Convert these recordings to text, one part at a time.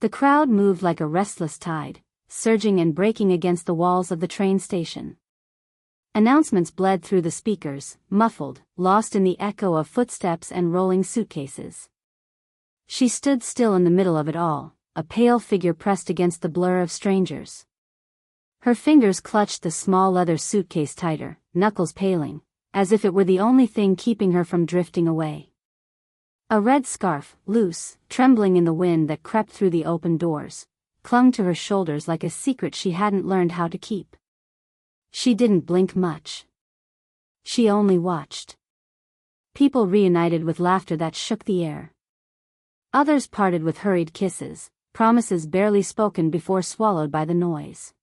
The crowd moved like a restless tide, surging and breaking against the walls of the train station. Announcements bled through the speakers, muffled, lost in the echo of footsteps and rolling suitcases. She stood still in the middle of it all, a pale figure pressed against the blur of strangers. Her fingers clutched the small leather suitcase tighter, knuckles paling, as if it were the only thing keeping her from drifting away. A red scarf, loose, trembling in the wind that crept through the open doors, clung to her shoulders like a secret she hadn't learned how to keep. She didn't blink much. She only watched. People reunited with laughter that shook the air. Others parted with hurried kisses, promises barely spoken before swallowed by the noise.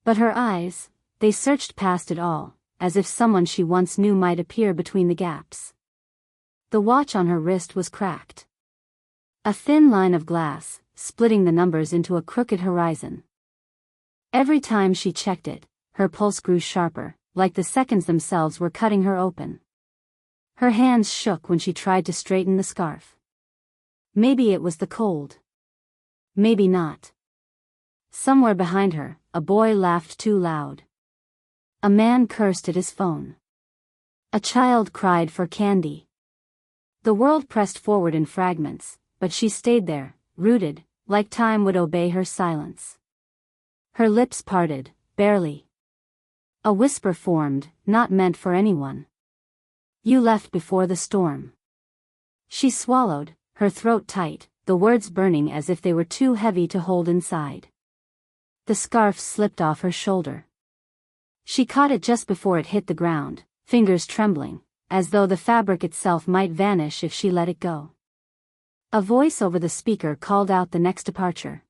But her eyes, they searched past it all, as if someone she once knew might appear between the gaps. The watch on her wrist was cracked. A thin line of glass, splitting the numbers into a crooked horizon. Every time she checked it, her pulse grew sharper, like the seconds themselves were cutting her open. Her hands shook when she tried to straighten the scarf. Maybe it was the cold. Maybe not. Somewhere behind her, a boy laughed too loud. A man cursed at his phone. A child cried for candy. The world pressed forward in fragments, but she stayed there, rooted, like time would obey her silence. Her lips parted, barely. A whisper formed, not meant for anyone. You left before the storm. She swallowed, her throat tight, the words burning as if they were too heavy to hold inside. The scarf slipped off her shoulder. She caught it just before it hit the ground, fingers trembling, as though the fabric itself might vanish if she let it go. A voice over the speaker called out the next departure.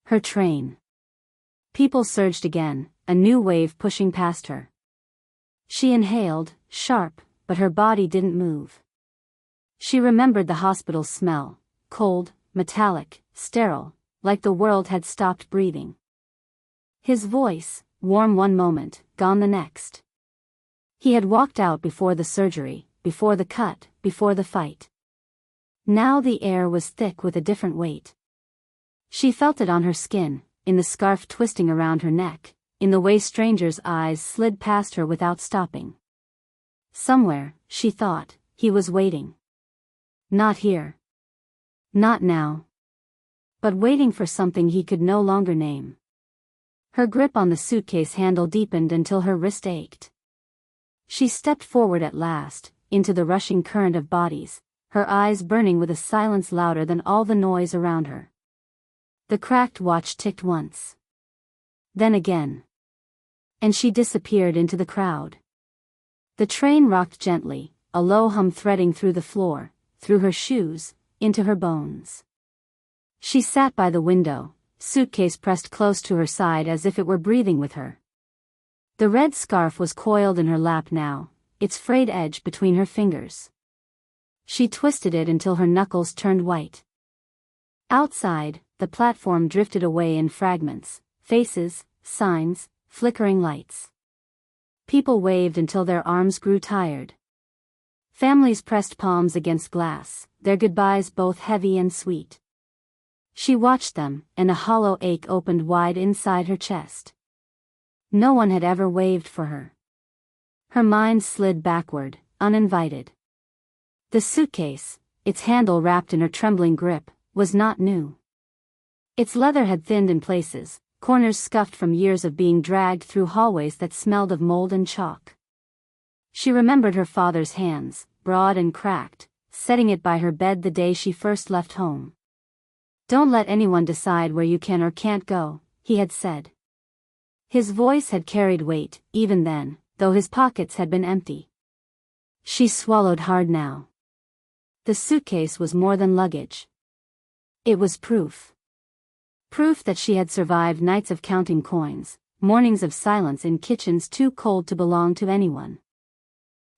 Her train. People surged again, a new wave pushing past her. She inhaled, sharp, but her body didn't move. She remembered the hospital smell, cold, metallic, sterile, like the world had stopped breathing. His voice, warm one moment, gone the next. He had walked out before the surgery, before the cut, before the fight. Now the air was thick with a different weight. She felt it on her skin, in the scarf twisting around her neck, in the way strangers' eyes slid past her without stopping. Somewhere, she thought, he was waiting. Not here. Not now. But waiting for something he could no longer name. Her grip on the suitcase handle deepened until her wrist ached. She stepped forward at last, into the rushing current of bodies, her eyes burning with a silence louder than all the noise around her. The cracked watch ticked once. Then again. And she disappeared into the crowd. The train rocked gently, a low hum threading through the floor, through her shoes, into her bones. She sat by the window, suitcase pressed close to her side as if it were breathing with her. The red scarf was coiled in her lap now, its frayed edge between her fingers. She twisted it until her knuckles turned white. Outside, the platform drifted away in fragments, faces, signs, flickering lights. People waved until their arms grew tired. Families pressed palms against glass, their goodbyes both heavy and sweet. She watched them, and a hollow ache opened wide inside her chest. No one had ever waved for her. Her mind slid backward, uninvited. The suitcase, its handle wrapped in her trembling grip, was not new. Its leather had thinned in places, corners scuffed from years of being dragged through hallways that smelled of mold and chalk. She remembered her father's hands, broad and cracked, setting it by her bed the day she first left home. Don't let anyone decide where you can or can't go, he had said. His voice had carried weight, even then, though his pockets had been empty. She swallowed hard now. The suitcase was more than luggage. It was proof. Proof that she had survived nights of counting coins, mornings of silence in kitchens too cold to belong to anyone.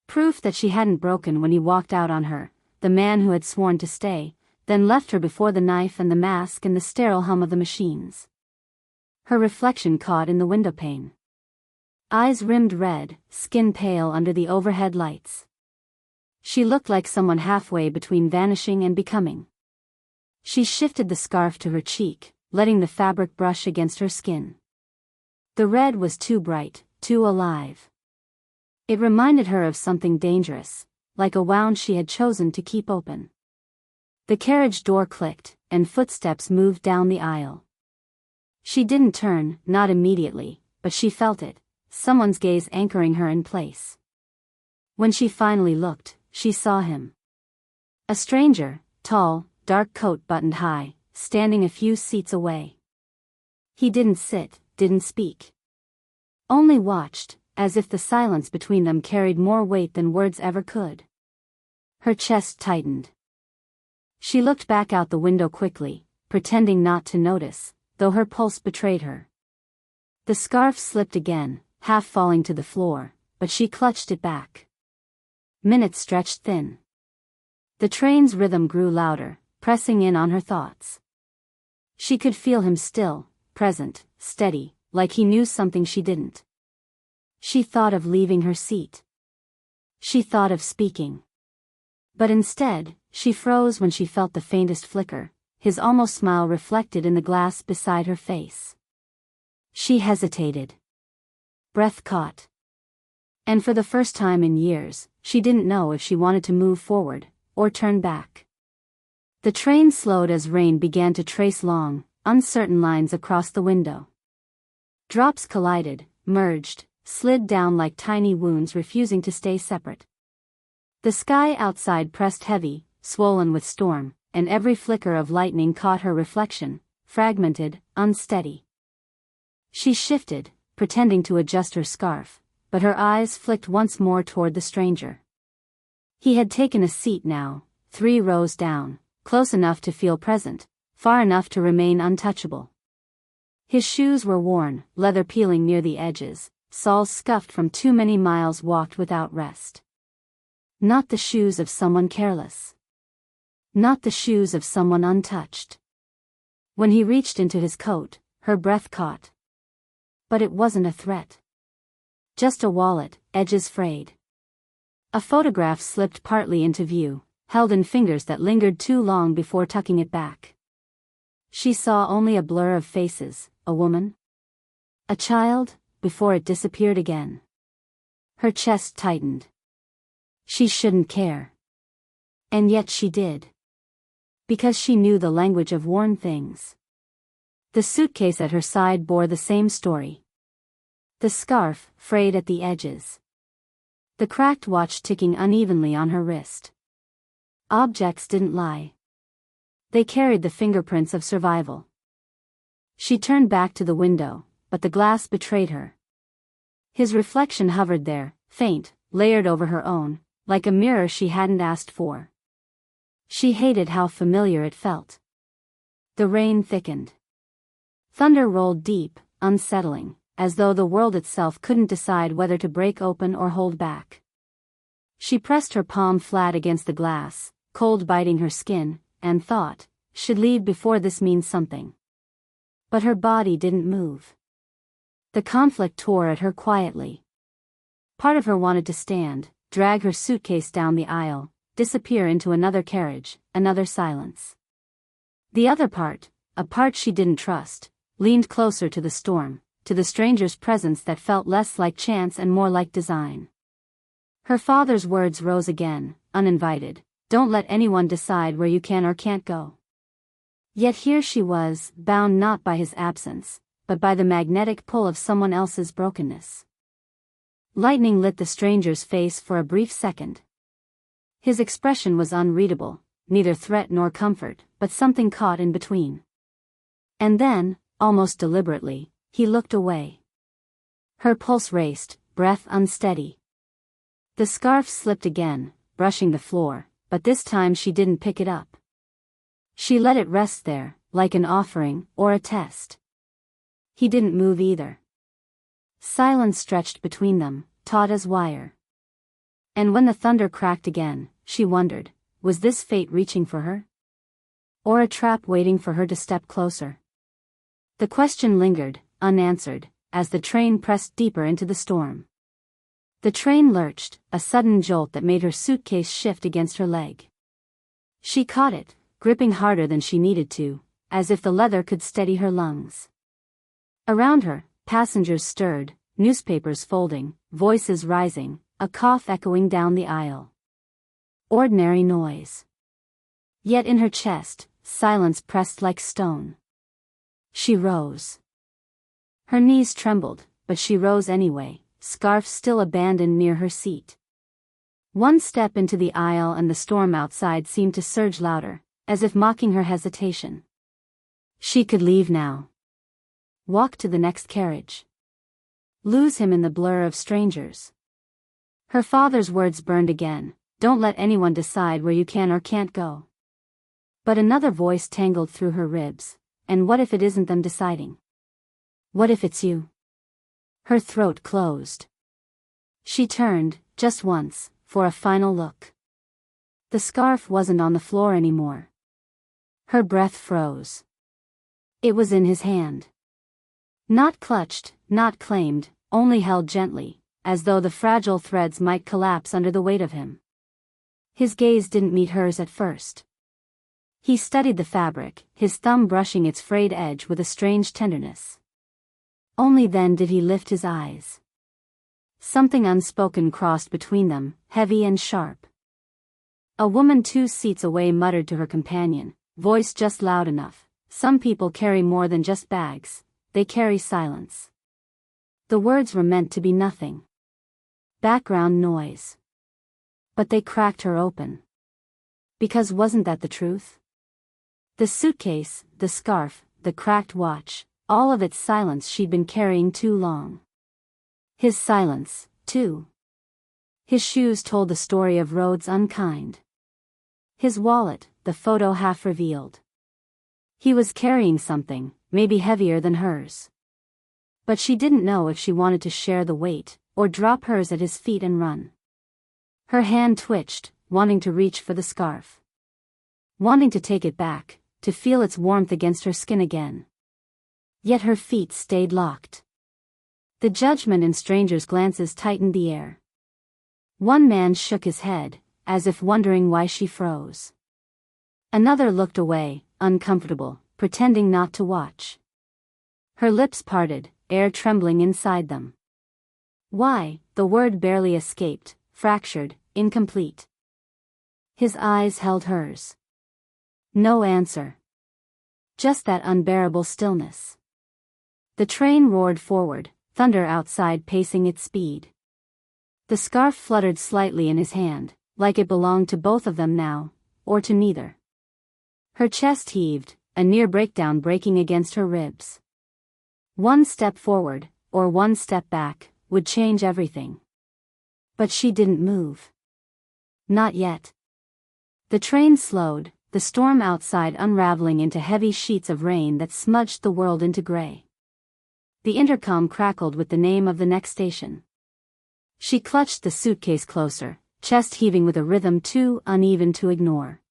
Proof that she hadn't broken when he walked out on her, the man who had sworn to stay, then left her before the knife and the mask and the sterile hum of the machines. Her reflection caught in the windowpane. Eyes rimmed red, skin pale under the overhead lights. She looked like someone halfway between vanishing and becoming. She shifted the scarf to her cheek, letting the fabric brush against her skin. The red was too bright, too alive. It reminded her of something dangerous, like a wound she had chosen to keep open. The carriage door clicked, and footsteps moved down the aisle. She didn't turn, not immediately, but she felt it, someone's gaze anchoring her in place. When she finally looked, she saw him. A stranger, tall, dark coat buttoned high, standing a few seats away. He didn't sit, didn't speak. Only watched, as if the silence between them carried more weight than words ever could. Her chest tightened. She looked back out the window quickly, pretending not to notice, though her pulse betrayed her. The scarf slipped again, half falling to the floor, but she clutched it back. Minutes stretched thin. The train's rhythm grew louder, pressing in on her thoughts. She could feel him still, present, steady, like he knew something she didn't. She thought of leaving her seat. She thought of speaking. But instead, she froze when she felt the faintest flicker, his almost smile reflected in the glass beside her face. She hesitated. Breath caught. And for the first time in years, she didn't know if she wanted to move forward, or turn back. The train slowed as rain began to trace long, uncertain lines across the window. Drops collided, merged, slid down like tiny wounds refusing to stay separate. The sky outside pressed heavy, swollen with storm, and every flicker of lightning caught her reflection, fragmented, unsteady. She shifted, pretending to adjust her scarf, but her eyes flicked once more toward the stranger. He had taken a seat now, 3 rows down, close enough to feel present, far enough to remain untouchable. His shoes were worn, leather peeling near the edges, soles scuffed from too many miles walked without rest. Not the shoes of someone careless. Not the shoes of someone untouched. When he reached into his coat, her breath caught. But it wasn't a threat. Just a wallet, edges frayed. A photograph slipped partly into view, held in fingers that lingered too long before tucking it back. She saw only a blur of faces, a woman, a child, before it disappeared again. Her chest tightened. She shouldn't care. And yet she did. Because she knew the language of worn things. The suitcase at her side bore the same story. The scarf, frayed at the edges. The cracked watch ticking unevenly on her wrist. Objects didn't lie. They carried the fingerprints of survival. She turned back to the window, but the glass betrayed her. His reflection hovered there, faint, layered over her own, like a mirror she hadn't asked for. She hated how familiar it felt. The rain thickened. Thunder rolled deep, unsettling, as though the world itself couldn't decide whether to break open or hold back. She pressed her palm flat against the glass, cold biting her skin, and thought, should leave before this means something. But her body didn't move. The conflict tore at her quietly. Part of her wanted to stand, drag her suitcase down the aisle, disappear into another carriage, another silence. The other part, a part she didn't trust, leaned closer to the storm, to the stranger's presence that felt less like chance and more like design. Her father's words rose again, uninvited, "Don't let anyone decide where you can or can't go." Yet here she was, bound not by his absence, but by the magnetic pull of someone else's brokenness. Lightning lit the stranger's face for a brief second. His expression was unreadable, neither threat nor comfort, but something caught in between. And then, almost deliberately, he looked away. Her pulse raced, breath unsteady. The scarf slipped again, brushing the floor, but this time she didn't pick it up. She let it rest there, like an offering, or a test. He didn't move either. Silence stretched between them, taut as wire. And when the thunder cracked again, she wondered, was this fate reaching for her? Or a trap waiting for her to step closer? The question lingered, unanswered, as the train pressed deeper into the storm. The train lurched, a sudden jolt that made her suitcase shift against her leg. She caught it, gripping harder than she needed to, as if the leather could steady her lungs. Around her, passengers stirred, newspapers folding, voices rising, a cough echoing down the aisle. Ordinary noise. Yet in her chest, silence pressed like stone. She rose. Her knees trembled, but she rose anyway, scarf still abandoned near her seat. One step into the aisle and the storm outside seemed to surge louder, as if mocking her hesitation. She could leave now. Walk to the next carriage. Lose him in the blur of strangers. Her father's words burned again, don't let anyone decide where you can or can't go. But another voice tangled through her ribs, and what if it isn't them deciding? What if it's you? Her throat closed. She turned, just once, for a final look. The scarf wasn't on the floor anymore. Her breath froze. It was in his hand. Not clutched, not claimed, only held gently, as though the fragile threads might collapse under the weight of him. His gaze didn't meet hers at first. He studied the fabric, his thumb brushing its frayed edge with a strange tenderness. Only then did he lift his eyes. Something unspoken crossed between them, heavy and sharp. A woman 2 seats away muttered to her companion, voice just loud enough, "Some people carry more than just bags, they carry silence." The words were meant to be nothing. Background noise. But they cracked her open. Because wasn't that the truth? The suitcase, the scarf, the cracked watch, all of its silence she'd been carrying too long. His silence, too. His shoes told the story of roads unkind. His wallet, the photo half revealed. He was carrying something, maybe heavier than hers. But she didn't know if she wanted to share the weight, or drop hers at his feet and run. Her hand twitched, wanting to reach for the scarf. Wanting to take it back, to feel its warmth against her skin again. Yet her feet stayed locked. The judgment in strangers' glances tightened the air. One man shook his head, as if wondering why she froze. Another looked away, uncomfortable, pretending not to watch. Her lips parted, air trembling inside them. Why, the word barely escaped, fractured, incomplete. His eyes held hers. No answer. Just that unbearable stillness. The train roared forward, thunder outside pacing its speed. The scarf fluttered slightly in his hand, like it belonged to both of them now, or to neither. Her chest heaved, a near breakdown breaking against her ribs. One step forward, or one step back, would change everything. But she didn't move. Not yet. The train slowed, the storm outside unraveling into heavy sheets of rain that smudged the world into gray. The intercom crackled with the name of the next station. She clutched the suitcase closer, chest heaving with a rhythm too uneven to ignore.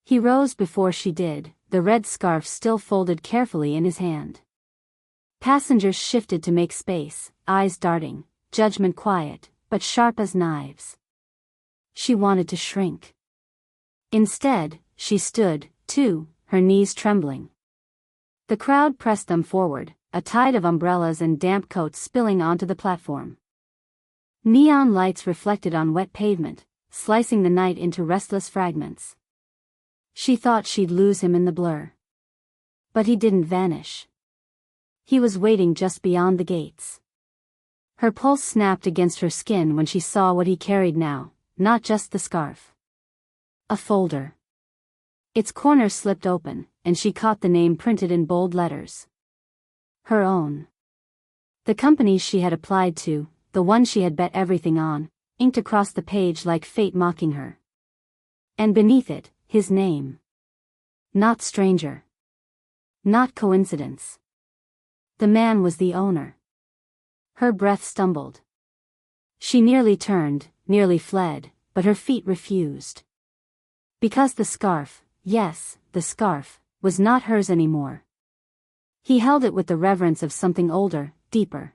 He rose before she did, the red scarf still folded carefully in his hand. Passengers shifted to make space, eyes darting, judgment quiet, but sharp as knives. She wanted to shrink. Instead, she stood, too, her knees trembling. The crowd pressed them forward, a tide of umbrellas and damp coats spilling onto the platform. Neon lights reflected on wet pavement, slicing the night into restless fragments. She thought she'd lose him in the blur. But he didn't vanish. He was waiting just beyond the gates. Her pulse snapped against her skin when she saw what he carried now, not just the scarf. A folder. Its corner slipped open, and she caught the name printed in bold letters. Her own. The company she had applied to, the one she had bet everything on, inked across the page like fate mocking her. And beneath it, his name. Not stranger. Not coincidence. The man was the owner. Her breath stumbled. She nearly turned, nearly fled, but her feet refused. Because the scarf, yes, the scarf, was not hers anymore. He held it with the reverence of something older, deeper.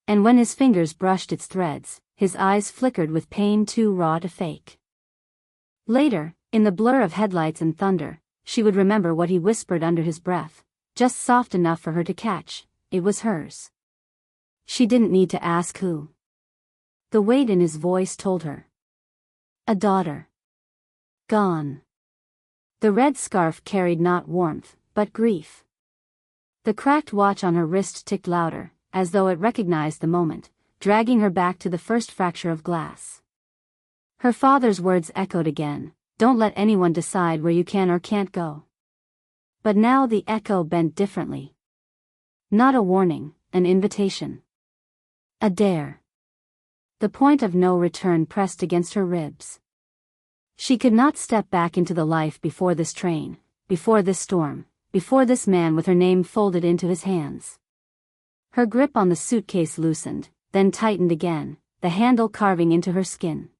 And when his fingers brushed its threads, his eyes flickered with pain too raw to fake. Later, In the blur of headlights and thunder, she would remember what he whispered under his breath, just soft enough for her to catch. It was hers. She didn't need to ask who. The weight in his voice told her. A daughter. Gone. The red scarf carried not warmth, but grief. The cracked watch on her wrist ticked louder, as though it recognized the moment, dragging her back to the first fracture of glass. Her father's words echoed again, "Don't let anyone decide where you can or can't go." But now the echo bent differently. Not a warning, an invitation. A dare. The point of no return pressed against her ribs. She could not step back into the life before this train, before this storm, before this man with her name folded into his hands. Her grip on the suitcase loosened, then tightened again, the handle carving into her skin.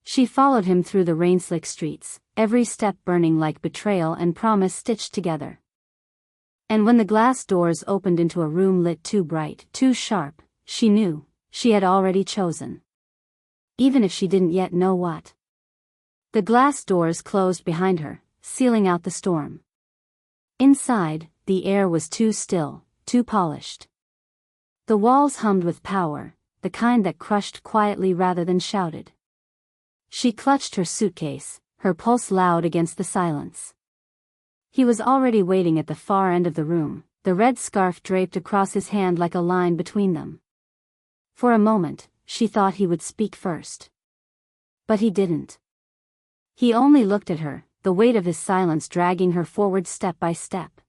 She followed him through the rain-slick streets, every step burning like betrayal and promise stitched together. And when the glass doors opened into a room lit too bright, too sharp, she knew, she had already chosen. Even if she didn't yet know what. The glass doors closed behind her, sealing out the storm. Inside, the air was too still, too polished. The walls hummed with power, the kind that crushed quietly rather than shouted. She clutched her suitcase, her pulse loud against the silence. He was already waiting at the far end of the room, the red scarf draped across his hand like a line between them. For a moment, she thought he would speak first. But he didn't. He only looked at her, the weight of his silence dragging her forward step by step.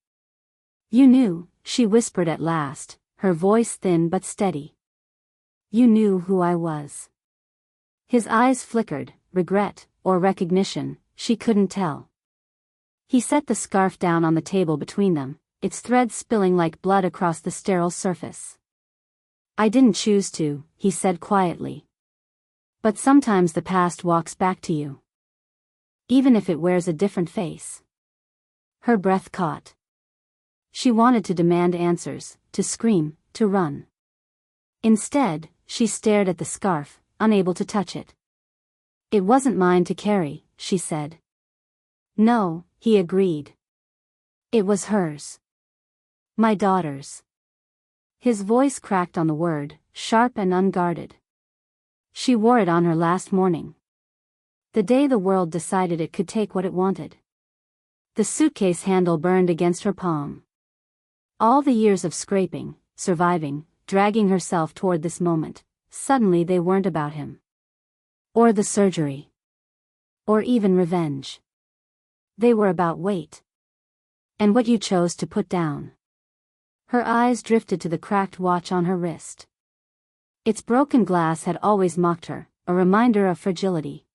"You knew," she whispered at last, her voice thin but steady. "You knew who I was." His eyes flickered, regret, or recognition, she couldn't tell. He set the scarf down on the table between them, its threads spilling like blood across the sterile surface. "I didn't choose to," he said quietly. "But sometimes the past walks back to you. Even if it wears a different face." Her breath caught. She wanted to demand answers, to scream, to run. Instead, she stared at the scarf, unable to touch it. "It wasn't mine to carry," she said. "No," he agreed. "It was hers. My daughter's." His voice cracked on the word, sharp and unguarded. "She wore it on her last morning. The day the world decided it could take what it wanted." The suitcase handle burned against her palm. All the years of scraping, surviving, dragging herself toward this moment, suddenly they weren't about him. Or the surgery. Or even revenge. They were about weight. And what you chose to put down. Her eyes drifted to the cracked watch on her wrist. Its broken glass had always mocked her, a reminder of fragility.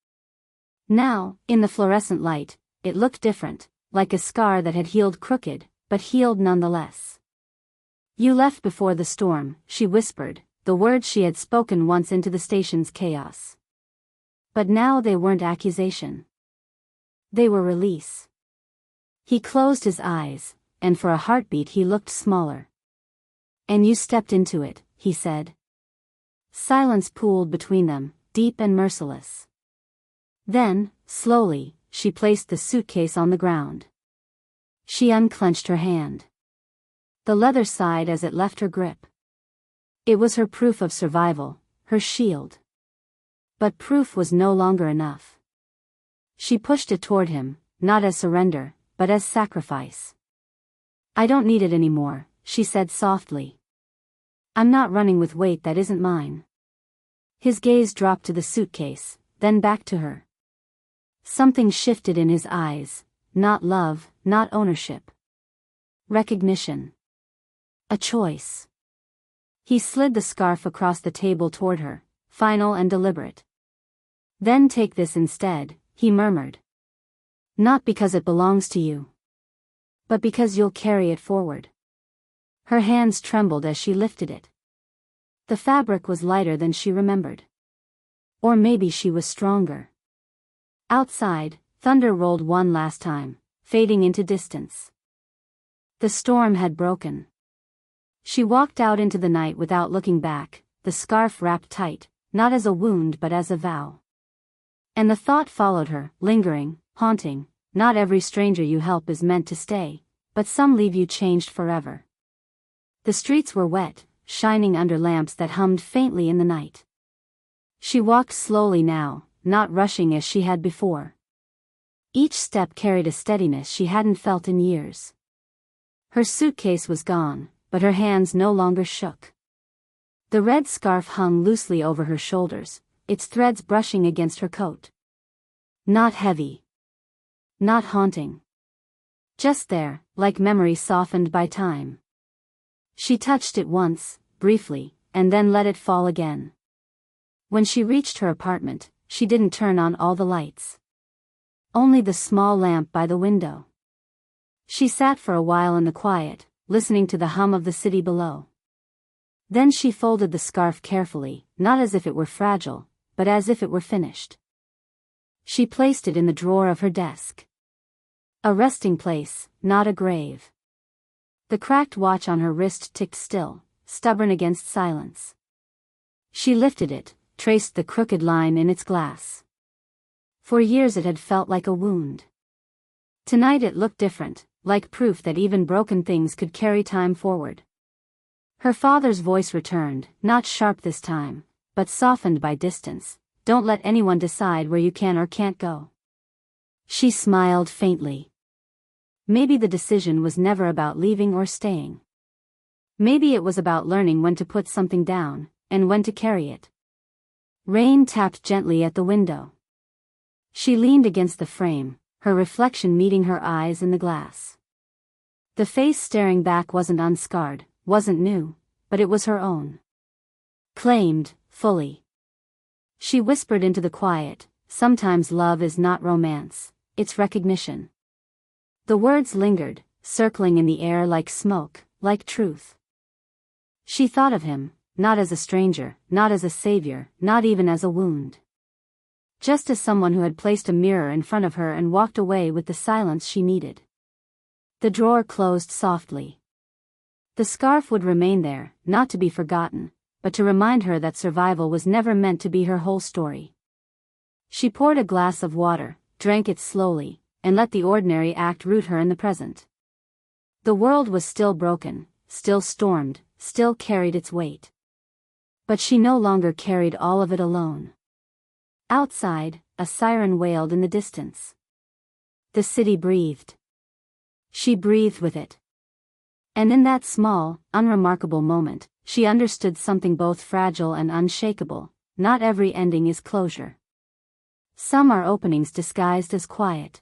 Now, in the fluorescent light, it looked different, like a scar that had healed crooked, but healed nonetheless. "You left before the storm," she whispered, the words she had spoken once into the station's chaos. But now they weren't accusation. They were release. He closed his eyes, and for a heartbeat he looked smaller. "And you stepped into it," he said. Silence pooled between them, deep and merciless. Then, slowly, she placed the suitcase on the ground. She unclenched her hand. The leather sighed as it left her grip. It was her proof of survival, her shield. But proof was no longer enough. She pushed it toward him, not as surrender, but as sacrifice. "I don't need it anymore," she said softly. "I'm not running with weight that isn't mine." His gaze dropped to the suitcase, then back to her. Something shifted in his eyes, not love, not ownership. Recognition. A choice. He slid the scarf across the table toward her, final and deliberate. "Then take this instead," he murmured. "Not because it belongs to you. But because you'll carry it forward." Her hands trembled as she lifted it. The fabric was lighter than she remembered. Or maybe she was stronger. Outside, thunder rolled one last time, fading into distance. The storm had broken. She walked out into the night without looking back, the scarf wrapped tight, not as a wound but as a vow. And the thought followed her, lingering, haunting. Not every stranger you help is meant to stay, but some leave you changed forever. The streets were wet, shining under lamps that hummed faintly in the night. She walked slowly now, not rushing as she had before. Each step carried a steadiness she hadn't felt in years. Her suitcase was gone, but her hands no longer shook. The red scarf hung loosely over her shoulders, its threads brushing against her coat. Not heavy. Not haunting. Just there, like memory softened by time. She touched it once, briefly, and then let it fall again. When she reached her apartment, she didn't turn on all the lights. Only the small lamp by the window. She sat for a while in the quiet, listening to the hum of the city below. Then she folded the scarf carefully, not as if it were fragile, but as if it were finished. She placed it in the drawer of her desk. A resting place, not a grave. The cracked watch on her wrist ticked still, stubborn against silence. She lifted it, traced the crooked line in its glass. For years it had felt like a wound. Tonight it looked different, like proof that even broken things could carry time forward. Her father's voice returned, not sharp this time, but softened by distance. Don't let anyone decide where you can or can't go. She smiled faintly. Maybe the decision was never about leaving or staying. Maybe it was about learning when to put something down, and when to carry it. Rain tapped gently at the window. She leaned against the frame, her reflection meeting her eyes in the glass. The face staring back wasn't unscarred, wasn't new, but it was her own. Claimed, fully. She whispered into the quiet, sometimes love is not romance, it's recognition. The words lingered, circling in the air like smoke, like truth. She thought of him, not as a stranger, not as a savior, not even as a wound. Just as someone who had placed a mirror in front of her and walked away with the silence she needed. The drawer closed softly. The scarf would remain there, not to be forgotten, but to remind her that survival was never meant to be her whole story. She poured a glass of water, drank it slowly, and let the ordinary act root her in the present. The world was still broken, still stormed, still carried its weight. But she no longer carried all of it alone. Outside, a siren wailed in the distance. The city breathed. She breathed with it. And in that small, unremarkable moment, she understood something both fragile and unshakable. Not every ending is closure. Some are openings disguised as quiet.